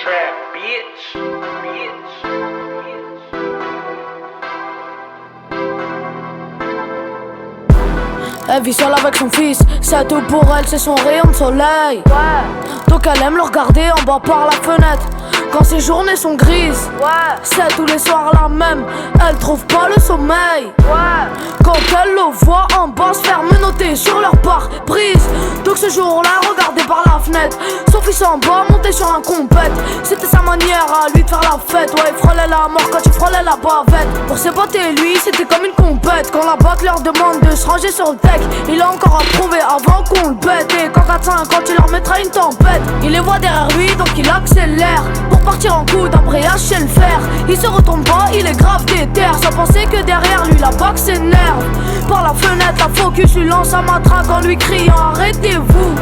trap, bitch. Elle vit seule avec son fils, c'est tout pour elle, c'est son rayon de soleil. Donc elle aime le regarder en bas par la fenêtre quand ses journées sont grises. C'est tous les soirs la même, elle trouve pas le sommeil. Quand elle le voit en bas se faire menotter sur leur pare-brise. Donc ce jour-là, regardé par la fenêtre, son fils en bas monté sur un compète. C'était sa manière à lui de faire la fête. Ouais, il frôlait la mort quand il frôlait la bavette. Pour ses potes et lui, c'était comme une compète. Quand la bac leur demande de se ranger sur le deck, il a encore à prouver avant qu'on le bête. Et quand 4-5, quand il leur mettra une tempête, il les voit derrière lui, donc il accélère pour partir en coude, après hacher le fer. Il se retourne pas, il est grave déter, sans penser que derrière lui la bac s'énerve. Par la fenêtre, la focus lui lance un matraque en lui criant arrêtez-vous.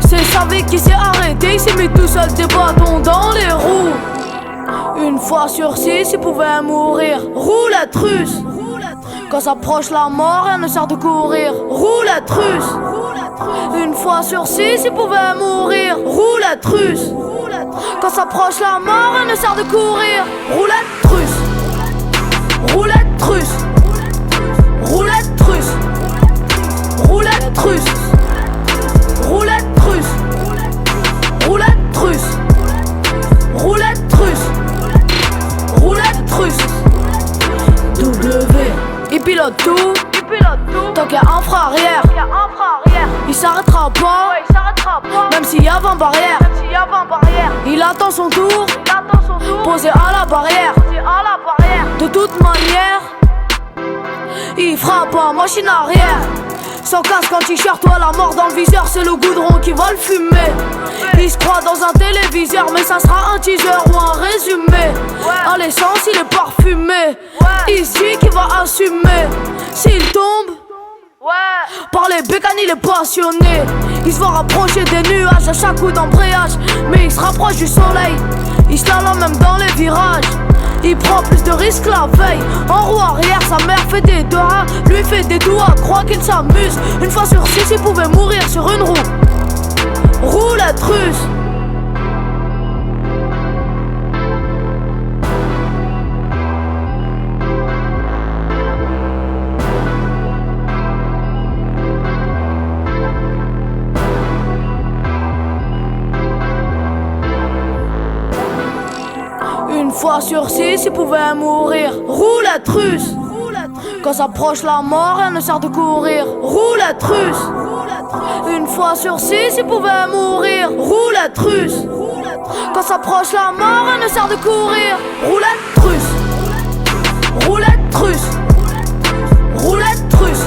C'est savait qui s'est arrêté, il s'est mis tout seul des bâtons dans les roues. Une fois sur 6, il pouvait mourir. Roulette russe. Quand s'approche la mort, rien ne sert de courir. Roulette russe. Une fois sur 6, il pouvait mourir. Roulette russe. Quand s'approche la mort, rien ne sert de courir. Roulette russe. Roulette russe. Roulette russe. Roulette russe. Roulette russe. Roulette russe. Roulette russe. Roulette russe. W. Il pilote tout. Tant qu'il y a un frein arrière, il s'arrêtera pas. Même s'il y a 20 barrières. Il attend son tour. Posé à la barrière. De toute manière, il fera pas machine arrière. Sans casque en t-shirt, toi la mort dans le viseur, c'est le goudron qui va le fumer. Il se croit dans un téléviseur, mais ça sera un teaser ou un résumé. À l'essence, il est parfumé. Ici qui va assumer. S'il tombe, par les bécanes, il est passionné. Il se va rapprocher des nuages à chaque coup d'embrayage, mais il se rapproche du soleil. Il slalome même dans les virages. Il prend plus de risques la veille. En roue arrière, sa mère fait des doigts, lui fait des doigts, croit qu'il s'amuse. Une fois sur 6, il pouvait mourir sur une roue. Roulette russe. Une fois sur 6, il pouvait mourir. Roulette russe. Quand s'approche la mort, rien ne sert de courir. Roulette russe. Une fois sur 6, il pouvait mourir. Roulette russe. Quand s'approche la mort, rien ne sert de courir. Roulette russe. Roulette russe. Roulette russe.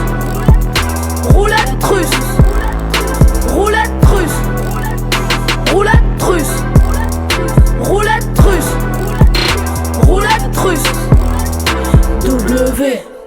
Roulette russe. Roulette russe. Roulette russe. Roulette russe. Roulette russe. W.